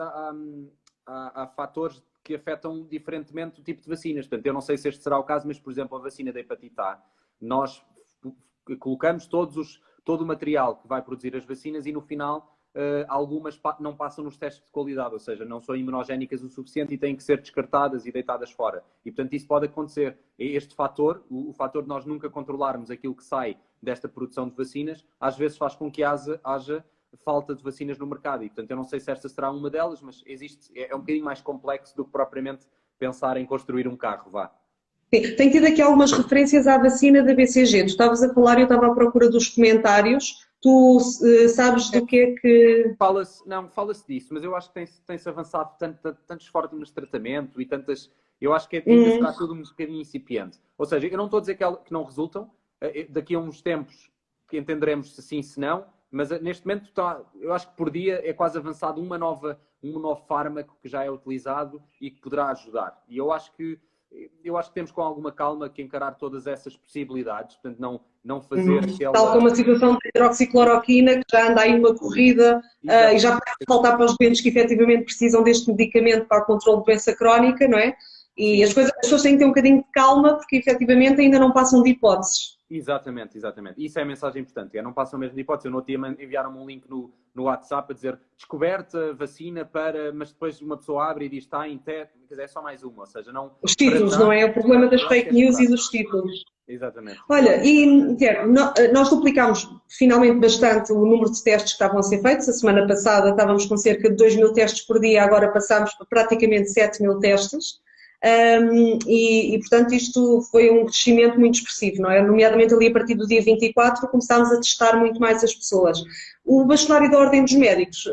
há fatores que afetam diferentemente o tipo de vacinas. Portanto, eu não sei se este será o caso, mas, por exemplo, a vacina da hepatite A, nós colocamos todo o material que vai produzir as vacinas e, no final, algumas não passam nos testes de qualidade, ou seja, não são imunogénicas o suficiente e têm que ser descartadas e deitadas fora. E, portanto, isso pode acontecer. Este fator, o fator de nós nunca controlarmos aquilo que sai desta produção de vacinas, às vezes faz com que haja falta de vacinas no mercado. E, portanto, eu não sei se esta será uma delas, mas é um bocadinho mais complexo do que propriamente pensar em construir um carro, vá.
Sim, tenho tido aqui algumas referências à vacina da BCG. Tu estavas a falar e eu estava à procura dos comentários. Tu sabes do que é que...
Fala-se disso, mas eu acho que tem-se avançado tantas formas de tratamento e tantas... Eu acho que ainda será tudo um bocadinho incipiente. Ou seja, eu não estou a dizer que não resultam. Daqui a uns tempos que entenderemos se sim, se não, mas neste momento eu acho que por dia é quase avançado um novo fármaco que já é utilizado e que poderá ajudar. E eu acho que temos com alguma calma que encarar todas essas possibilidades, portanto não fazer aquela...
Tal como a situação da hidroxicloroquina, que já anda aí uma corrida e já pode faltar para os doentes que efetivamente precisam deste medicamento para o controle de doença crónica, não é? E as pessoas têm que ter um bocadinho de calma porque efetivamente ainda não passam de hipóteses.
Exatamente. Isso é a mensagem importante. Não passam mesmo de hipótese. Eu no outro dia enviaram-me um link no WhatsApp a dizer descoberta, vacina para... Mas depois uma pessoa abre e diz está em teste. Quer dizer, é só mais uma. Ou seja, não...
Os títulos, não é? O problema das fake news e dos títulos.
Exatamente.
Olha, e Tiago, nós duplicámos finalmente bastante o número de testes que estavam a ser feitos. A semana passada estávamos com cerca de 2.000 testes por dia, agora passámos para praticamente 7.000 testes. Portanto, isto foi um crescimento muito expressivo, não é? Nomeadamente ali a partir do dia 24 começámos a testar muito mais as pessoas. O bastonário da Ordem dos Médicos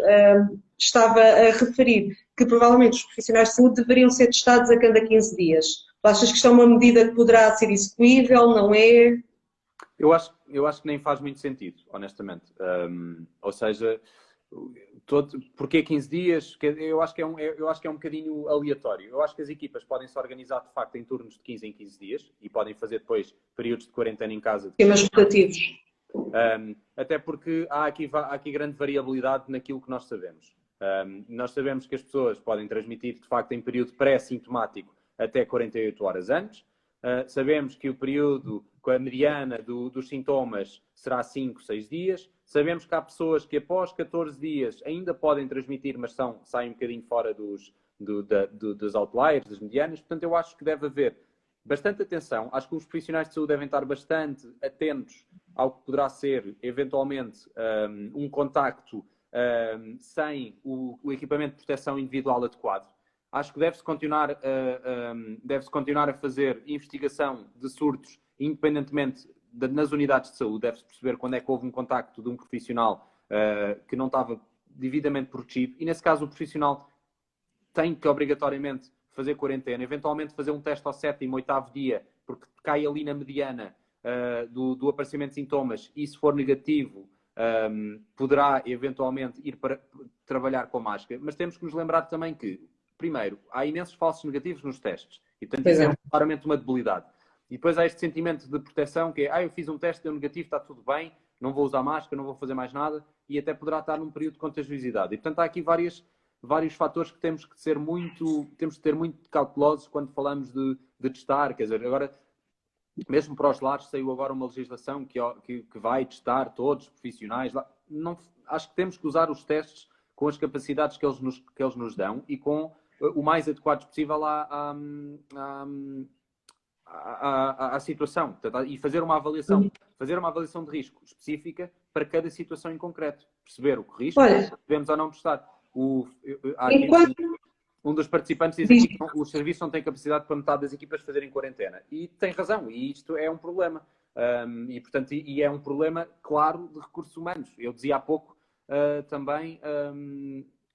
estava a referir que provavelmente os profissionais de saúde deveriam ser testados a cada 15 dias. Tu achas que isto é uma medida que poderá ser execuível, não é?
Eu acho que nem faz muito sentido, honestamente. Ou seja, Porquê 15 dias? Eu acho que é um bocadinho aleatório. Eu acho que as equipas podem se organizar, de facto, em turnos de 15 em 15 dias e podem fazer depois períodos de quarentena em casa.
Temas rotativos.
Até porque há aqui grande variabilidade naquilo que nós sabemos. Nós sabemos que as pessoas podem transmitir, de facto, em período pré-sintomático até 48 horas antes. Sabemos que o período com a mediana dos sintomas será 5, 6 dias. Sabemos que há pessoas que após 14 dias ainda podem transmitir, mas saem um bocadinho fora dos outliers, das medianas. Portanto, eu acho que deve haver bastante atenção. Acho que os profissionais de saúde devem estar bastante atentos ao que poderá ser, eventualmente, um contacto sem o equipamento de proteção individual adequado. Acho que deve-se continuar a fazer investigação de surtos, independentemente nas unidades de saúde. Deve-se perceber quando é que houve um contacto de um profissional que não estava devidamente protegido. E, nesse caso, o profissional tem que, obrigatoriamente, fazer quarentena. Eventualmente, fazer um teste ao 7º, 8º dia, porque cai ali na mediana do aparecimento de sintomas. E, se for negativo, poderá, eventualmente, ir para trabalhar com máscara. Mas temos que nos lembrar também que, primeiro, há imensos falsos negativos nos testes. E, portanto, isso é claramente uma debilidade. E depois há este sentimento de proteção que é, eu fiz um teste, deu negativo, está tudo bem, não vou usar máscara, não vou fazer mais nada, e até poderá estar num período de contagiosidade. E, portanto, há aqui vários fatores que temos que ter muito cautelosos quando falamos de testar. Quer dizer, agora, mesmo para os lares, saiu agora uma legislação que vai testar todos os profissionais. Acho que temos que usar os testes com as capacidades que eles nos dão e com o mais adequados possível à situação. E fazer uma avaliação de risco específica para cada situação em concreto. Perceber o risco, devemos ou não testar. Um dos participantes diz aqui que os serviços não têm capacidade para metade das equipas fazerem quarentena. E tem razão, e isto é um problema. Portanto, é um problema, claro, de recursos humanos. Eu dizia há pouco também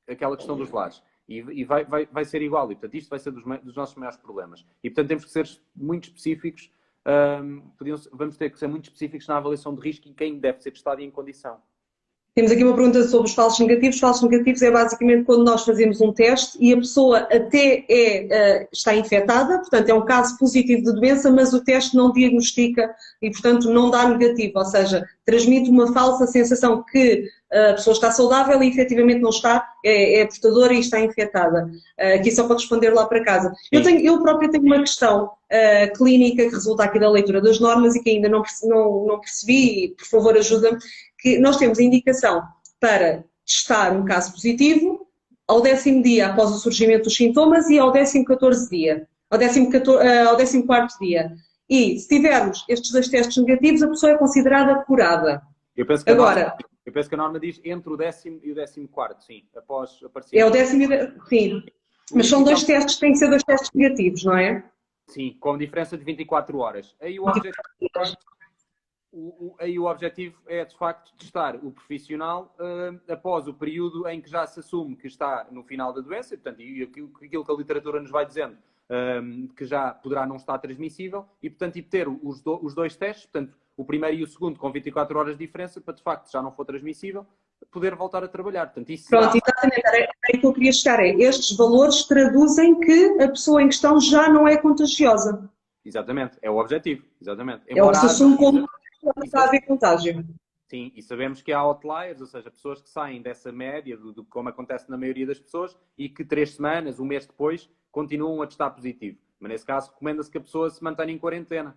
aquela questão dos lares. E vai ser igual. E, portanto, isto vai ser dos nossos maiores problemas. E, portanto, temos que ser muito específicos. Vamos ter que ser muito específicos na avaliação de risco e quem deve ser testado e em condição.
Temos aqui uma pergunta sobre os falsos negativos. Falsos negativos é basicamente quando nós fazemos um teste e a pessoa até está infectada, portanto é um caso positivo de doença, mas o teste não diagnostica e, portanto, não dá negativo, ou seja, transmite uma falsa sensação que a pessoa está saudável e efetivamente não está, é portadora e está infectada. Aqui só para responder lá para casa. Eu própria tenho uma questão clínica que resulta aqui da leitura das normas e que ainda não percebi, e, por favor, ajuda-me, que nós temos a indicação para testar um caso positivo ao 10º dia após o surgimento dos sintomas e ao 14º dia, ao 14º dia. E se tivermos estes 2 testes negativos, a pessoa é considerada curada.
Eu penso que a norma diz entre o 10º e o 14º, sim, após aparecer.
É o 10º, sim. Mas são 2 testes, têm que ser 2 testes negativos, não é?
Sim, com diferença de 24 horas. Aí o objetivo é, de facto, testar o profissional após o período em que já se assume que está no final da doença, portanto, e aquilo que a literatura nos vai dizendo, que já poderá não estar transmissível, e, portanto, ter os 2 testes, portanto, o primeiro e o segundo com 24 horas de diferença, para, de facto, já não for transmissível, poder voltar a trabalhar. Portanto, isso
Pronto, exatamente, era aí que eu queria chegar. Estes valores traduzem que a pessoa em questão já não é contagiosa.
Exatamente, é o objetivo. Exatamente.
É o que se assume como está a haver contágio.
Sim, e sabemos que há outliers, ou seja, pessoas que saem dessa média, como acontece na maioria das pessoas, e que 3 semanas, um mês depois, continuam a testar positivo. Mas nesse caso, recomenda-se que a pessoa se mantenha em quarentena.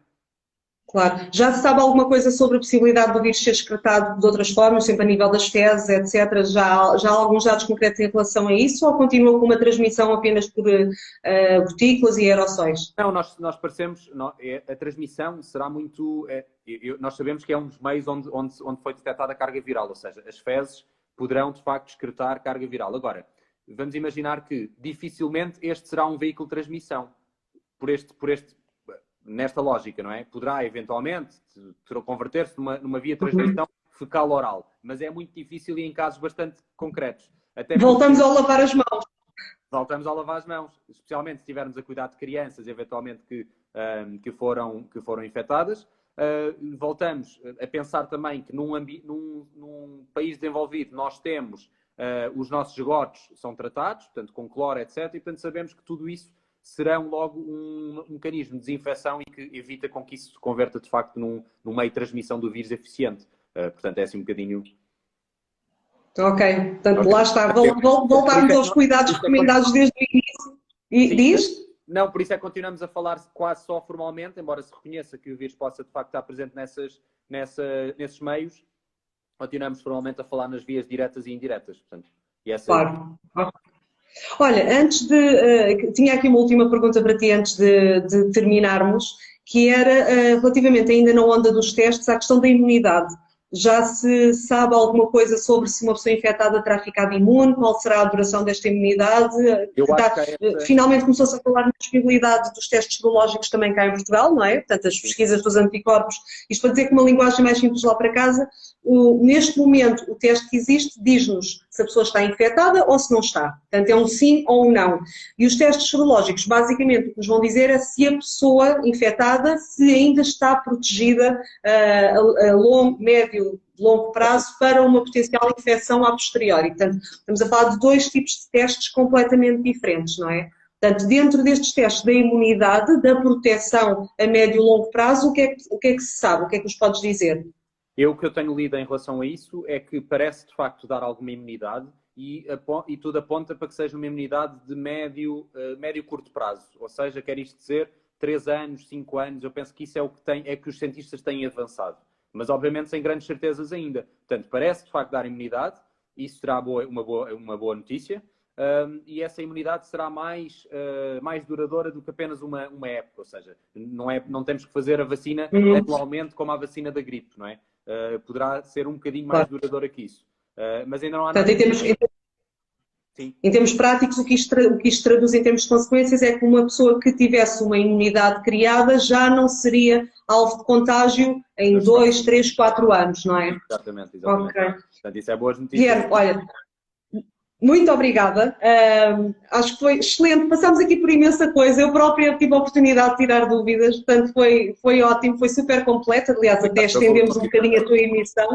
Claro. Já se sabe alguma coisa sobre a possibilidade do vírus ser excretado de outras formas, sempre a nível das fezes, etc.? Já há alguns dados concretos em relação a isso ou continua com uma transmissão apenas por gotículas e aerossóis?
Não, nós parecemos, a transmissão será muito... nós sabemos que é um dos meios onde foi detectada a carga viral, ou seja, as fezes poderão, de facto, excretar carga viral. Agora, vamos imaginar que dificilmente este será um veículo de transmissão nesta lógica, não é? Poderá, eventualmente, converter-se numa via de transmissão fecal-oral, mas é muito difícil e em casos bastante concretos.
Voltamos a lavar as mãos.
Voltamos a lavar as mãos, especialmente se estivermos a cuidar de crianças, eventualmente, que foram infectadas. Voltamos a pensar também que num país desenvolvido nós temos os nossos esgotos são tratados, portanto, com cloro, etc. E, portanto, sabemos que tudo isso será logo um mecanismo de desinfecção e que evita com que isso se converta, de facto, num meio de transmissão do vírus eficiente. Portanto, é assim um bocadinho...
Ok, portanto, lá está. Voltarmos aos cuidados recomendados desde o início. E diz?
Não, por isso é que continuamos a falar quase só formalmente, embora se reconheça que o vírus possa, de facto, estar presente nesses meios, continuamos formalmente a falar nas vias diretas e indiretas. Portanto, e essa...
Claro. Olha, antes de... tinha aqui uma última pergunta para ti antes de terminarmos, que era relativamente ainda na onda dos testes, à questão da imunidade. Já se sabe alguma coisa sobre se uma pessoa infectada terá ficado imune? Qual será a duração desta imunidade? Finalmente começou-se a falar na disponibilidade dos testes serológicos também cá em Portugal, não é? Portanto, as pesquisas dos anticorpos. Isto para dizer que uma linguagem mais simples lá para casa, neste momento o teste que existe diz-nos se a pessoa está infectada ou se não está. Portanto, é um sim ou um não. E os testes serológicos, basicamente, o que nos vão dizer é se a pessoa infectada se ainda está protegida a longo, médio, longo prazo para uma potencial infecção a posteriori. Portanto, estamos a falar de dois tipos de testes completamente diferentes, não é? Portanto, dentro destes testes da imunidade, da proteção a médio e longo prazo, o que é que se sabe? O que é que nos podes dizer?
O que eu tenho lido em relação a isso é que parece, de facto, dar alguma imunidade e tudo aponta para que seja uma imunidade de médio e curto prazo. Ou seja, quer isto dizer 3 anos, 5 anos, eu penso que isso é que os cientistas têm avançado. Mas, obviamente, sem grandes certezas ainda. Portanto, parece, de facto, dar imunidade. Isso será uma boa notícia. E essa imunidade será mais duradoura do que apenas uma época. Ou seja, não temos que fazer a vacina anualmente como a vacina da gripe, não é? Poderá ser um bocadinho mais duradoura que isso. Mas ainda não há nada... Em termos práticos, o que isto traduz em termos de consequências é que uma pessoa que tivesse uma imunidade criada já não seria alvo de contágio em 2, 3, 4 anos, não é? Exatamente.
Okay.
Portanto, isso é boas notícias.
Guilherme, olha, muito obrigada. Acho que foi excelente. Passámos aqui por imensa coisa. Eu própria tive a oportunidade de tirar dúvidas, portanto foi ótimo, foi super completo. Aliás, até estendemos um bocadinho a tua emissão.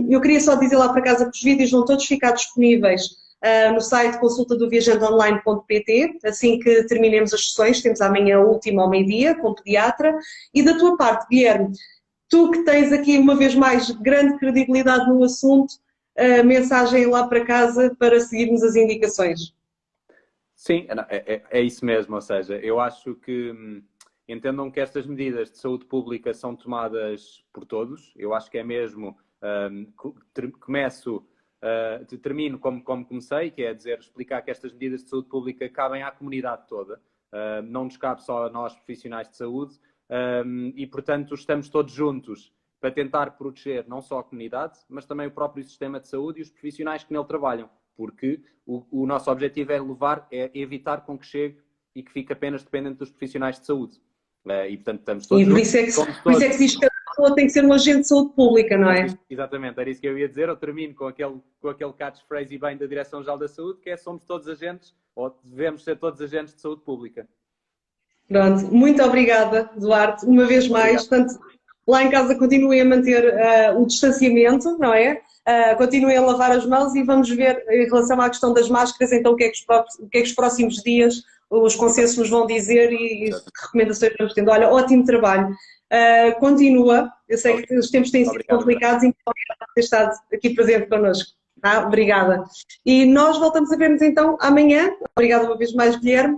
Eu queria só dizer lá para casa que os vídeos vão todos ficar disponíveis no site consultadoviajanteonline.pt, assim que terminemos as sessões, temos amanhã a última ao meio-dia, com o pediatra. E da tua parte, Guilherme, tu que tens aqui uma vez mais grande credibilidade no assunto, a mensagem lá para casa para seguirmos as indicações.
Sim, é isso mesmo, ou seja, eu acho que entendam que estas medidas de saúde pública são tomadas por todos, eu acho que é mesmo, termino como comecei, que é dizer, explicar que estas medidas de saúde pública cabem à comunidade toda, não nos cabe só a nós profissionais de saúde, e portanto estamos todos juntos para tentar proteger não só a comunidade, mas também o próprio sistema de saúde e os profissionais que nele trabalham, porque o nosso objetivo é evitar com que chegue e que fique apenas dependente dos profissionais de saúde. E portanto estamos todos juntos.
Por isso é que se diz que cada pessoa tem que ser um agente de saúde pública, não é?
Exatamente, era isso que eu ia dizer. Eu termino com aquele catchphrase bem da Direção-Geral da Saúde, que é somos todos agentes, ou devemos ser todos agentes de saúde pública.
Pronto, muito obrigada, Duarte, uma vez mais. Portanto, lá em casa continuem a manter o distanciamento, não é? Continuem a lavar as mãos e vamos ver em relação à questão das máscaras, então o que é que os próximos dias os consensos nos vão dizer e que recomendações vamos tendo. Olha, ótimo trabalho. Continua, eu sei que os tempos têm sido complicados, então obrigada por ter estado aqui presente connosco. Tá? Obrigada. E nós voltamos a ver-nos então amanhã. Obrigada uma vez mais, Guilherme.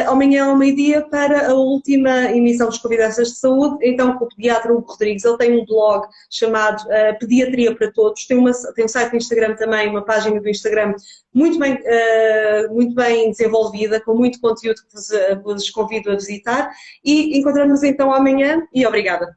Amanhã ao meio-dia para a última emissão dos Conversas de Saúde, então com o pediatra Hugo Rodrigues. Ele tem um blog chamado Pediatria para Todos, tem um site no Instagram também, uma página do Instagram muito bem desenvolvida, com muito conteúdo que vos convido a visitar, e encontramos-nos então amanhã e obrigada.